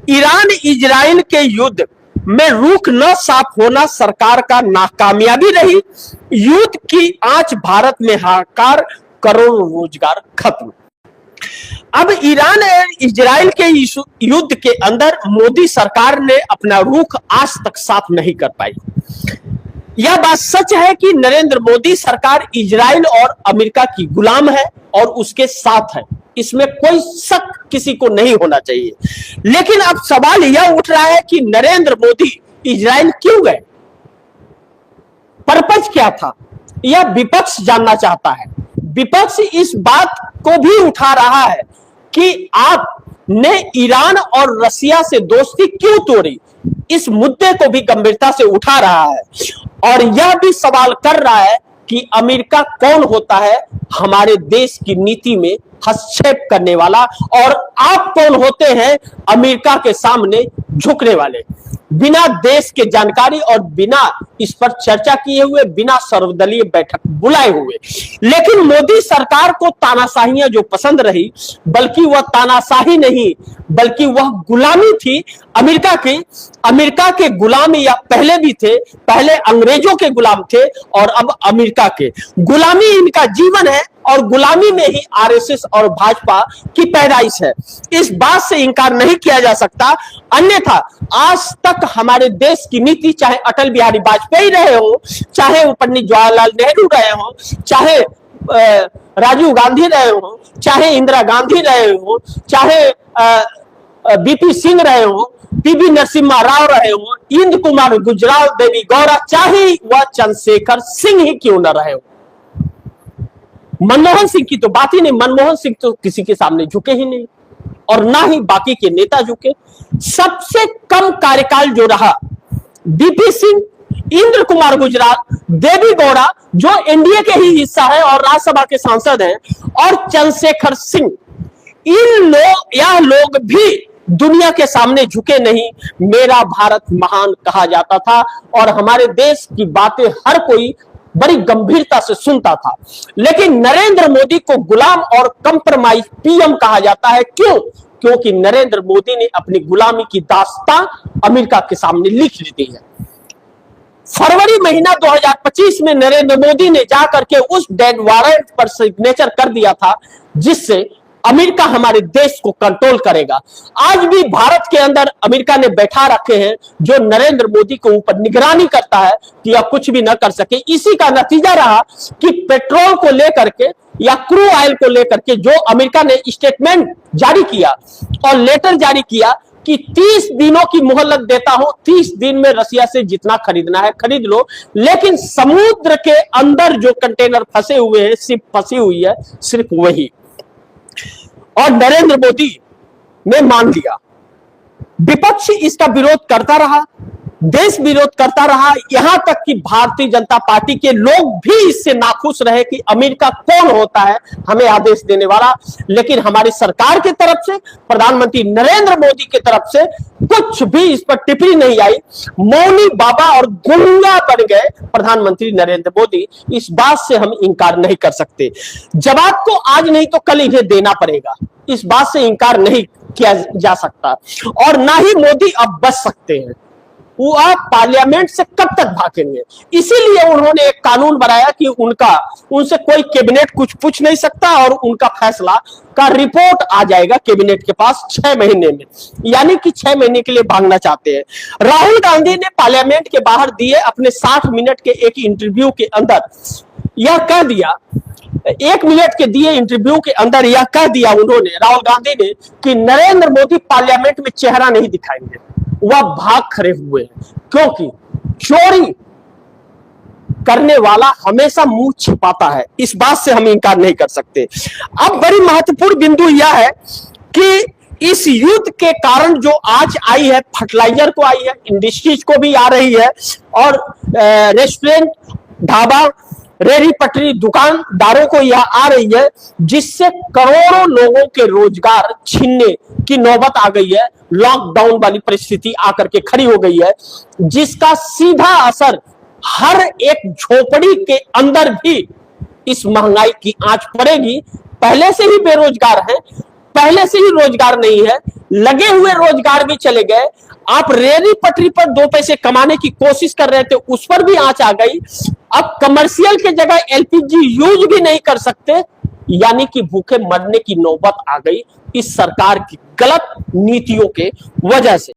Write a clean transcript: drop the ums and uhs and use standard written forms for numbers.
Iran Israel के युद्ध में रुख न साफ होना सरकार का नाकामयाबी रही। युद्ध की आंच भारत में हाहाकार, करोड़ों रोजगार खत्म। अब ईरान और इजराइल के युद्ध के अंदर मोदी सरकार ने अपना रुख आज तक साफ नहीं कर पाई। यह बात सच है कि नरेंद्र मोदी सरकार इजराइल और अमेरिका की गुलाम है और उसके साथ है, इसमें कोई शक किसी को नहीं होना चाहिए। लेकिन अब सवाल यह उठ रहा है कि नरेंद्र मोदी इजराइल क्यों गए, पर्पज क्या था, यह विपक्ष जानना चाहता है। विपक्ष इस बात को भी उठा रहा है कि आपने ईरान और रसिया से दोस्ती क्यों तोड़ी, इस मुद्दे को भी गंभीरता से उठा रहा है और यह भी सवाल कर रहा है कि अमेरिका कौन होता है हमारे देश की नीति में हस्तक्षेप करने वाला, और आप कौन होते हैं अमेरिका के सामने झुकने वाले। बिना देश के जानकारी और बिना इस पर चर्चा किए हुए, बिना सर्वदलीय बैठक बुलाए हुए। लेकिन मोदी सरकार को तानाशाहियां जो पसंद रही, बल्कि वह तानाशाही नहीं बल्कि वह गुलामी थी अमेरिका की। अमेरिका के गुलाम या पहले भी थे, पहले अंग्रेजों के गुलाम थे और अब अमेरिका के गुलामी इनका जीवन है और गुलामी में ही आरएसएस और भाजपा की पैदाइश है। इस बात से इंकार नहीं किया जा सकता। अन्यथा आज तक हमारे देश की नीति, चाहे अटल बिहारी वाजपेयी रहे हो, चाहे पंडित जवाहरलाल नेहरू रहे हो, चाहे राजीव गांधी रहे हो, चाहे इंदिरा गांधी रहे हो, चाहे बीपी सिंह रहे हो, पीवी नरसिम्हा राव रहे हो, इंद्र कुमार गुजराल, देवी गौड़ा, चाहे वह चंद्रशेखर सिंह ही क्यों न रहे हो। मनमोहन सिंह की तो बात ही नहीं, मनमोहन सिंह तो किसी के सामने झुके ही नहीं और ना ही बाकी के नेता झुके। सबसे कम कार्यकाल जो रहा बीपी सिंह, इंद्र कुमार गुजराल, देवी गौड़ा जो एनडीए के ही हिस्सा है और राज्यसभा के सांसद हैं, और चंद्रशेखर सिंह, यह लोग भी दुनिया के सामने झुके नहीं। मेरा भारत महान कहा जाता था और हमारे देश की बातें हर कोई बड़ी गंभीरता से सुनता था। लेकिन नरेंद्र मोदी को गुलाम और कंप्रोमाइज पीएम कहा जाता है। क्यों? क्योंकि नरेंद्र मोदी ने अपनी गुलामी की दास्तां अमेरिका के सामने लिख दी है। फरवरी महीना 2025 में नरेंद्र मोदी ने जाकर के उस डेड वारंट पर सिग्नेचर कर दिया था जिससे अमेरिका हमारे देश को कंट्रोल करेगा। आज भी भारत के अंदर अमेरिका ने बैठा रखे हैं जो नरेंद्र मोदी के ऊपर निगरानी करता है कि यह कुछ भी न कर सके। इसी का नतीजा रहा कि पेट्रोल को लेकर के या क्रूड ऑयल को लेकर के जो अमेरिका ने स्टेटमेंट जारी किया और लेटर जारी किया कि 30 दिनों की मोहलत देता हूं, 30 दिन में रसिया से जितना खरीदना है खरीद लो, लेकिन समुद्र के अंदर जो कंटेनर फंसे हुए हैं, शिप फंसी हुई है, सिर्फ वही। और नरेंद्र मोदी ने मान लिया। विपक्ष इसका विरोध करता रहा, देश विरोध करता रहा, यहां तक कि भारतीय जनता पार्टी के लोग भी इससे नाखुश रहे कि अमेरिका कौन होता है हमें आदेश देने वाला। लेकिन हमारी सरकार की तरफ से, प्रधानमंत्री नरेंद्र मोदी की तरफ से कुछ भी इस पर टिप्पणी नहीं आई। मौनी बाबा और गुंगा बन गए प्रधानमंत्री नरेंद्र मोदी। इस बात से हम इंकार नहीं कर सकते। जवाब को आज नहीं तो कल इन्हें देना पड़ेगा, इस बात से इंकार नहीं किया जा सकता। और ना ही मोदी अब बच सकते हैं, वह पार्लियामेंट से कब तक भागेंगे। इसीलिए उन्होंने एक कानून बनाया कि उनसे कोई कैबिनेट कुछ पूछ नहीं सकता और उनका फैसला का रिपोर्ट आ जाएगा कैबिनेट के पास 6 महीने में, यानी कि 6 महीने के लिए भागना चाहते हैं। राहुल गांधी ने पार्लियामेंट के बाहर दिए अपने 60 मिनट के एक इंटरव्यू के अंदर यह कह दिया, 1 मिनट के दिए इंटरव्यू के अंदर यह कह दिया उन्होंने, राहुल गांधी ने, कि नरेंद्र मोदी पार्लियामेंट में चेहरा नहीं दिखाएंगे। वह भाग खड़े हुए हैं क्योंकि चोरी करने वाला हमेशा मुंह छिपाता है। इस बात से हम इंकार नहीं कर सकते। अब बड़ी महत्वपूर्ण बिंदु यह है कि इस युद्ध के कारण जो आज आई है, फर्टिलाइजर को आई है, इंडस्ट्रीज को भी आ रही है और रेस्टोरेंट, ढाबा, रेहड़ी पटरी दुकानदारों को यह आ रही है, जिससे करोड़ों लोगों के रोजगार छीनने की नौबत आ गई है। लॉकडाउन वाली परिस्थिति आकर के खड़ी हो गई है, जिसका सीधा असर हर एक झोपड़ी के अंदर भी इस महंगाई की आंच पड़ेगी। पहले से ही बेरोजगार हैं पहले से ही रोजगार नहीं है, लगे हुए रोजगार भी चले गए। आप रेहड़ी पटरी पर 2 पैसे कमाने की कोशिश कर रहे थे, उस पर भी आंच आ गई। अब कमर्शियल के जगह एलपीजी यूज भी नहीं कर सकते, यानी कि भूखे मरने की नौबत आ गई इस सरकार की गलत नीतियों के वजह से।